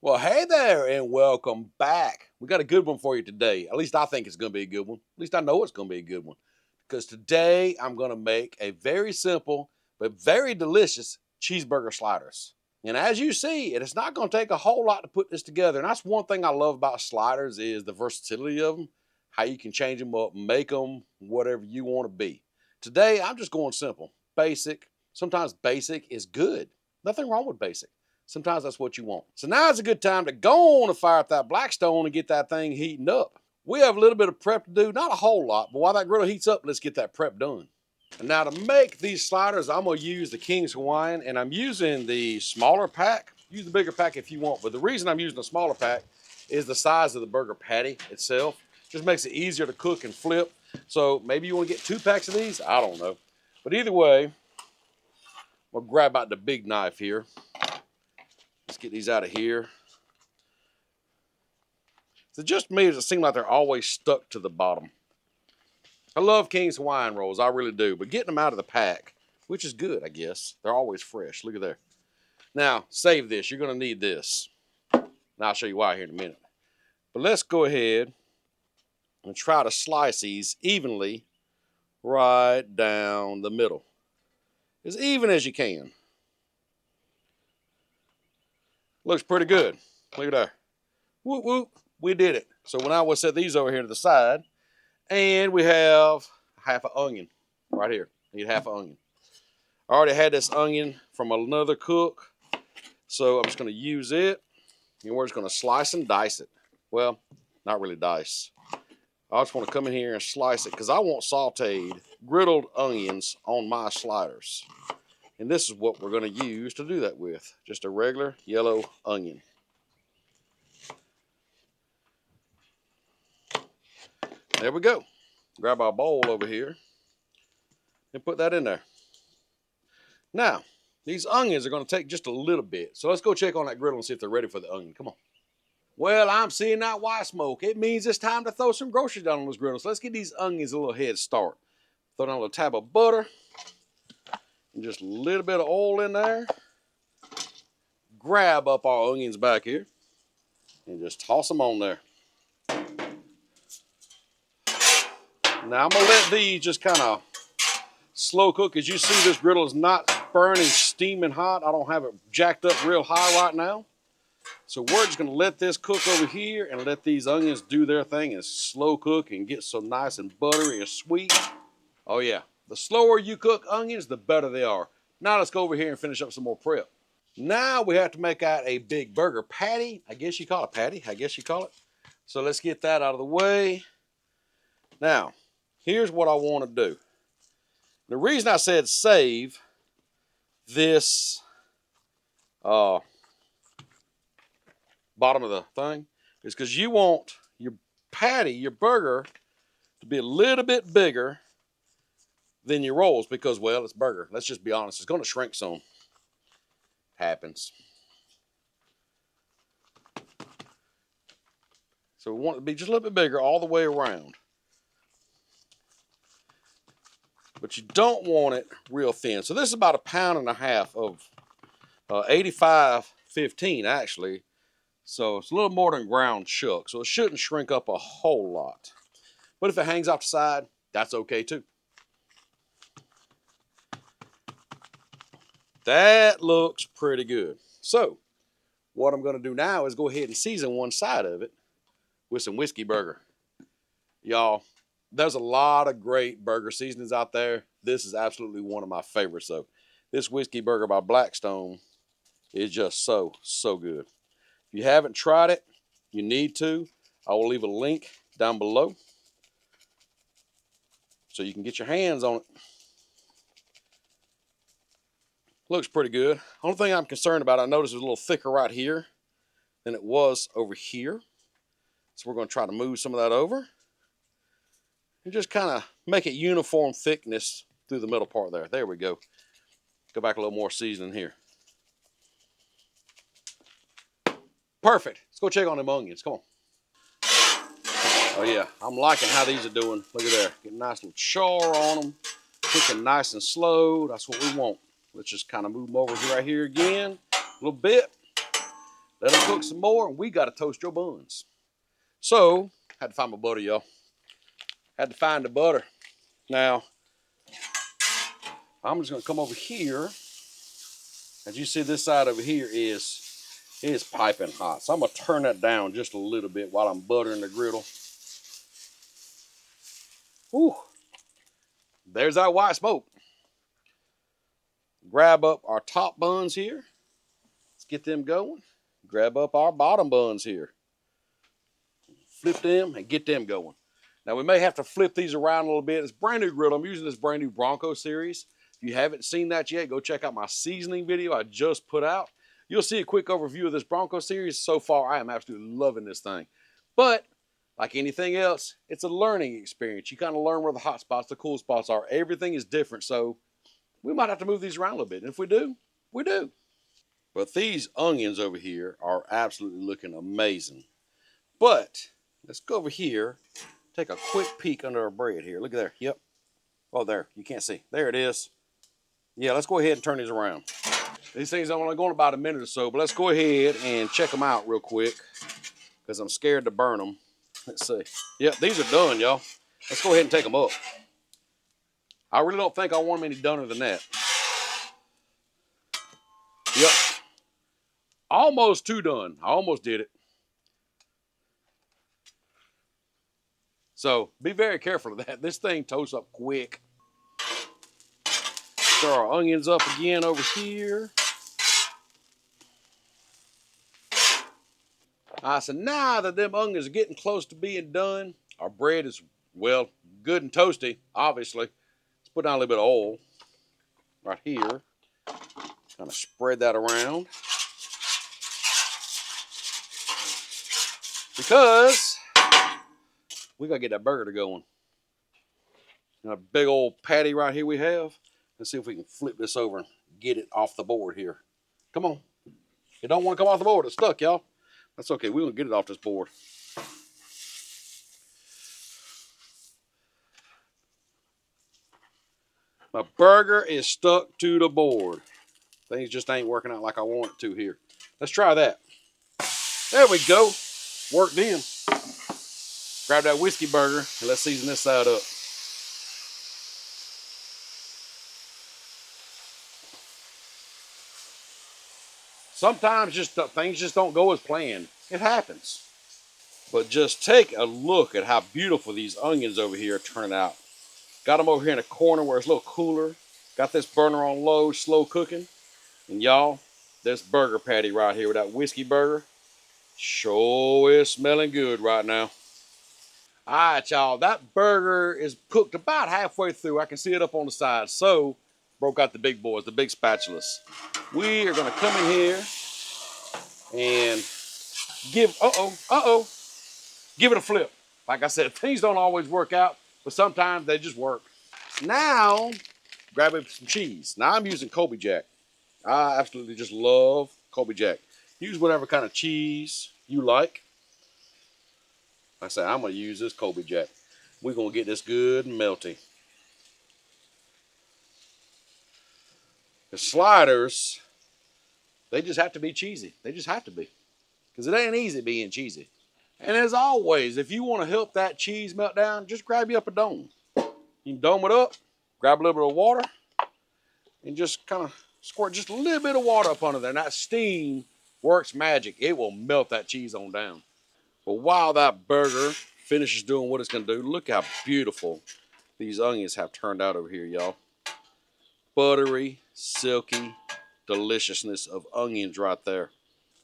Well, hey there, and welcome back. We got a good one for you today. At least I think it's going to be a good one. At least I know it's going to be a good one. Because today I'm going to make a very simple but very delicious cheeseburger sliders. And as you see, it's not going to take a whole lot to put this together. And that's one thing I love about sliders is the versatility of them, how you can change them up, make them whatever you want to be. Today I'm just going simple, basic. Sometimes basic is good. Nothing wrong with basic. Sometimes that's what you want. So now is a good time to go on and fire up that Blackstone and get that thing heating up. We have a little bit of prep to do, not a whole lot, but while that griddle heats up, let's get that prep done. And now to make these sliders, I'm gonna use the King's Hawaiian, and I'm using the smaller pack. Use the bigger pack if you want, but the reason I'm using the smaller pack is the size of the burger patty itself. Just makes it easier to cook and flip. So maybe you wanna get 2 packs of these, I don't know. But either way, we'll grab out the big knife here. Let's get these out of here. So just me, it seems like they're always stuck to the bottom. I love King's Hawaiian rolls, I really do, but getting them out of the pack, which is good, I guess. They're always fresh. Look at there. Now, save this. You're going to need this. Now, I'll show you why here in a minute. But let's go ahead and try to slice these evenly right down the middle. As even as you can. Looks pretty good. Look at there. Whoop, whoop. We did it. So now we'll set these over here to the side. And we have half an onion right here. Need half an onion. I already had this onion from another cook. So I'm just going to use it. And we're just going to slice and dice it. Well, not really dice. I just want to come in here and slice it because I want sauteed, griddled onions on my sliders. And this is what we're going to use to do that with. Just a regular yellow onion. There we go. Grab our bowl over here and put that in there. Now, these onions are going to take just a little bit. So let's go check on that griddle and see if they're ready for the onion. Come on. Well, I'm seeing that white smoke. It means it's time to throw some groceries down on this griddle. So let's get these onions a little head start. Throw down a little tab of butter and just a little bit of oil in there. Grab up our onions back here and just toss them on there. Now I'm going to let these just kind of slow cook. As you see, this griddle is not burning, steaming hot. I don't have it jacked up real high right now. So we're just going to let this cook over here and let these onions do their thing and slow cook and get so nice and buttery and sweet. Oh yeah, the slower you cook onions, the better they are. Now let's go over here and finish up some more prep. Now we have to make out a big burger patty. I guess you call it patty. I guess you call it. So let's get that out of the way. Now, here's what I want to do. The reason I said save this bottom of the thing is because you want your patty, your burger, to be a little bit bigger than your rolls because, well, it's burger. Let's just be honest. It's going to shrink some. Happens. So we want it to be just a little bit bigger all the way around. But you don't want it real thin. So this is about 1.5 pounds of 85/15 actually. So it's a little more than ground chuck. So it shouldn't shrink up a whole lot. But if it hangs off the side, that's okay too. That looks pretty good. So what I'm going to do now is go ahead and season one side of it with some whiskey burger. Y'all, there's a lot of great burger seasonings out there. This is absolutely one of my favorites though. This whiskey burger by Blackstone is just so good. If you haven't tried it, you need to. I will leave a link down below so you can get your hands on it. Looks pretty good. Only thing I'm concerned about, I noticed it's a little thicker right here than it was over here. So we're going to try to move some of that over and just kind of make it uniform thickness through the middle part there. There we go. Go back a little more seasoning here. Perfect. Let's go check on them onions. Come on. Oh yeah, I'm liking how these are doing. Look at there. Get a nice little char on them. Cooking nice and slow. That's what we want. Let's just kind of move them over right here again a little bit. Let them cook some more, and we got to toast your buns. So, had to find my butter, y'all. Had to find the butter. Now, I'm just going to come over here. As you see, this side over here is piping hot. So I'm going to turn that down just a little bit while I'm buttering the griddle. Whew. There's our white smoke. Grab up our top buns here. Let's get them going. Grab up our bottom buns here. Flip them and get them going. Now we may have to flip these around a little bit. It's brand new griddle. I'm using this brand new Bronco series. If you haven't seen that yet, go check out my seasoning video I just put out. You'll see a quick overview of this Bronco series. So far, I am absolutely loving this thing. But like anything else, it's a learning experience. You kind of learn where the hot spots, the cool spots are. Everything is different. So we might have to move these around a little bit. And if we do, we do. But these onions over here are absolutely looking amazing. But let's go over here, take a quick peek under our bread here. Look at there. Yep. Oh, there. You can't see. There it is. Yeah, let's go ahead and turn these around. These things are only going about a minute or so, but let's go ahead and check them out real quick because I'm scared to burn them. Let's see. Yep, these are done, y'all. Let's go ahead and take them up. I really don't think I want them any dunner than that. Yep. Almost too done. I almost did it. So be very careful of that. This thing toasts up quick. Throw our onions up again over here. So now that them onions are getting close to being done, our bread is, well, good and toasty, obviously. Let's put down a little bit of oil right here. Kind of spread that around. Because we got to get that burger to going. And a big old patty right here we have. Let's see if we can flip this over and get it off the board here. Come on. It don't want to come off the board. It's stuck, y'all. That's okay. We're going to get it off this board. My burger is stuck to the board. Things just ain't working out like I want it to here. Let's try that. There we go. Worked in. Grab that whiskey burger and let's season this side up. Sometimes things just don't go as planned. It happens. But just take a look at how beautiful these onions over here are turning out. Got them over here in a corner where it's a little cooler. Got this burner on low, slow cooking. And y'all, this burger patty right here with that whiskey burger sure is smelling good right now. All right, y'all, that burger is cooked about halfway through. I can see it up on the side. So, broke out the big boys, the big spatulas. We are going to come in here and give it a flip. Like I said, things don't always work out, but sometimes they just work. Now, grab some cheese. Now, I'm using Colby Jack. I absolutely just love Colby Jack. Use whatever kind of cheese you like. Like I said, I'm going to use this Colby Jack. We're going to get this good and melty. The sliders, they just have to be cheesy. They just have to be. Because it ain't easy being cheesy. And as always, if you want to help that cheese melt down, just grab you up a dome. You can dome it up, grab a little bit of water, and just kind of squirt just a little bit of water up under there. And that steam works magic. It will melt that cheese on down. But while that burger finishes doing what it's going to do, look how beautiful these onions have turned out over here, y'all. Buttery, silky deliciousness of onions right there.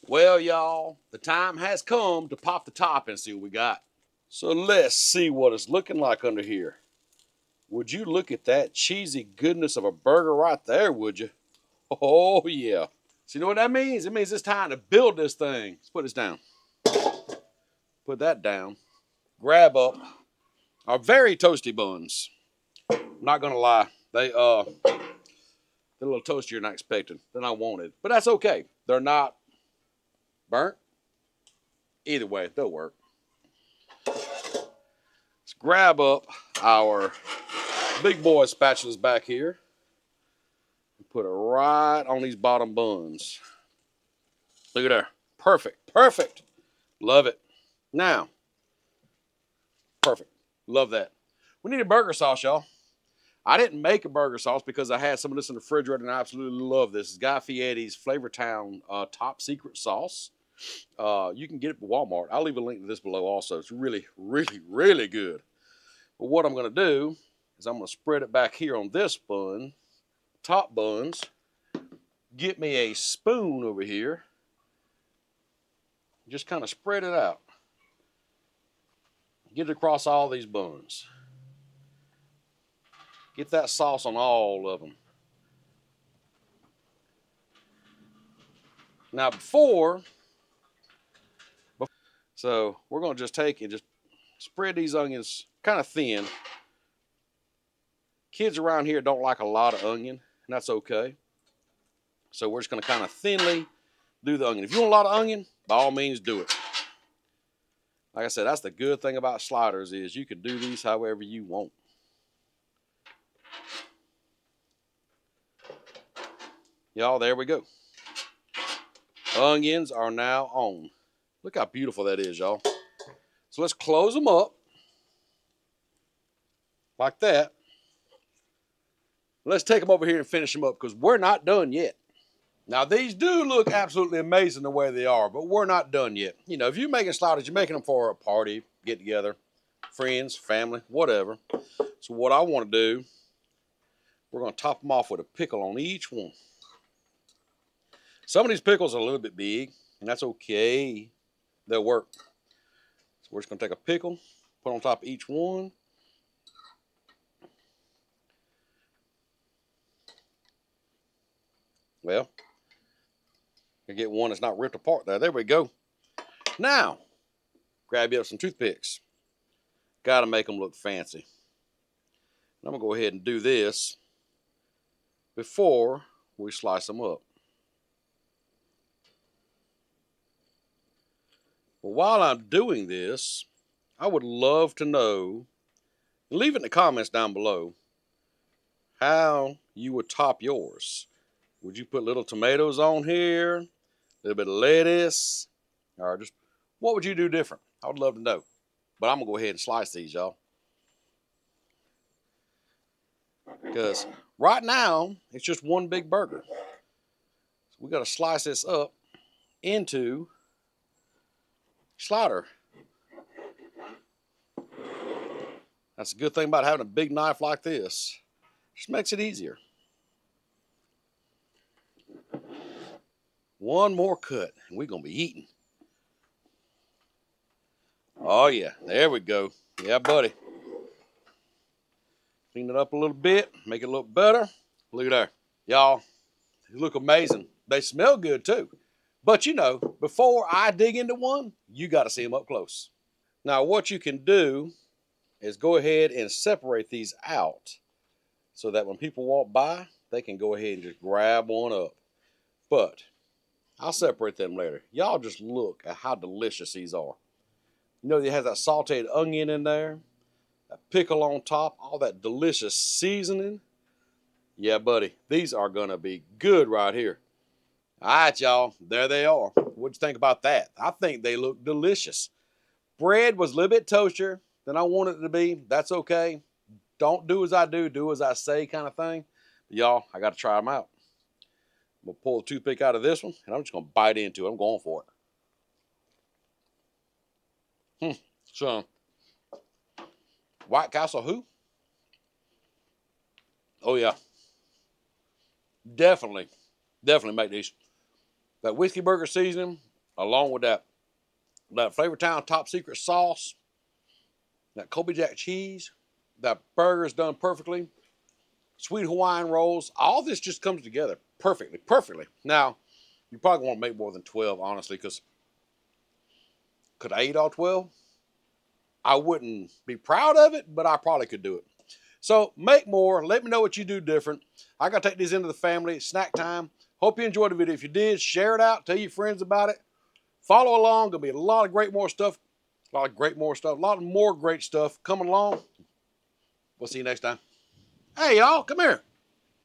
Well, y'all, the time has come to pop the top and see what we got. So let's see what it's looking like under here. Would you look at that cheesy goodness of a burger right there, would you? Oh, yeah. So you know what that means? It means it's time to build this thing. Let's put this down. Put that down. Grab up our very toasty buns. I'm not going to lie. They're a little toastier than I expected, than I wanted. But that's okay. They're not burnt. Either way, they'll work. Let's grab up our big boy spatulas back here and put it right on these bottom buns. Look at there. Perfect, perfect. Love it. Now, perfect. Love that. We need a burger sauce, y'all. I didn't make a burger sauce because I had some of this in the refrigerator and I absolutely love this. It's Guy Fieri's Flavortown Top Secret Sauce. You can get it at Walmart. I'll leave a link to this below also. It's really, really, really good. But what I'm going to do is I'm going to spread it back here on this bun, top buns. Get me a spoon over here. Just kind of spread it out. Get it across all these buns. Get that sauce on all of them. Now so we're going to just take and just spread these onions kind of thin. Kids around here don't like a lot of onion, and that's okay. So we're just going to kind of thinly do the onion. If you want a lot of onion, by all means do it. Like I said, that's the good thing about sliders is you can do these however you want. Y'all, there we go. Onions are now on. Look how beautiful that is, y'all. So let's close them up like that. Let's take them over here and finish them up because we're not done yet. Now, these do look absolutely amazing the way they are, but we're not done yet. You know, if you're making sliders, you're making them for a party, get together, friends, family, whatever. So what I want to do, we're going to top them off with a pickle on each one. Some of these pickles are a little bit big, and that's okay. They'll work. So we're just going to take a pickle, put on top of each one. Well, you get one that's not ripped apart there. There we go. Now, grab you up some toothpicks. Got to make them look fancy. And I'm going to go ahead and do this before we slice them up. Well, while I'm doing this, I would love to know, leave it in the comments down below, how you would top yours. Would you put little tomatoes on here, a little bit of lettuce, or just what would you do different? I would love to know. But I'm going to go ahead and slice these, y'all. Because right now, it's just one big burger. So we got to slice this up into slider. That's a good thing about having a big knife like this. Just makes it easier. One more cut, and we're going to be eating. Oh, yeah. There we go. Yeah, buddy. Clean it up a little bit. Make it look better. Look at there. Y'all, they look amazing. They smell good, too. But, you know, before I dig into one, you got to see them up close. Now, what you can do is go ahead and separate these out so that when people walk by, they can go ahead and just grab one up. But I'll separate them later. Y'all just look at how delicious these are. You know, it has that sauteed onion in there, that pickle on top, all that delicious seasoning. Yeah, buddy, these are going to be good right here. All right, y'all, there they are. What'd you think about that? I think they look delicious. Bread was a little bit toastier than I wanted it to be. That's okay. Don't do as I do as I say kind of thing. But y'all, I got to try them out. I'm going to pull the toothpick out of this one, and I'm just going to bite into it. I'm going for it. So, White Castle who? Oh, yeah. Definitely make these. That whiskey burger seasoning, along with that Flavortown Top Secret sauce, that Colby Jack cheese, that burger is done perfectly. Sweet Hawaiian rolls, all this just comes together perfectly. Now, you probably won't make more than 12, honestly, because could I eat all 12? I wouldn't be proud of it, but I probably could do it. So make more. Let me know what you do different. I got to take these into the family. It's snack time. Hope you enjoyed the video. If you did, share it out. Tell your friends about it. Follow along. There'll be a lot of more great stuff coming along. We'll see you next time. Hey, y'all, come here.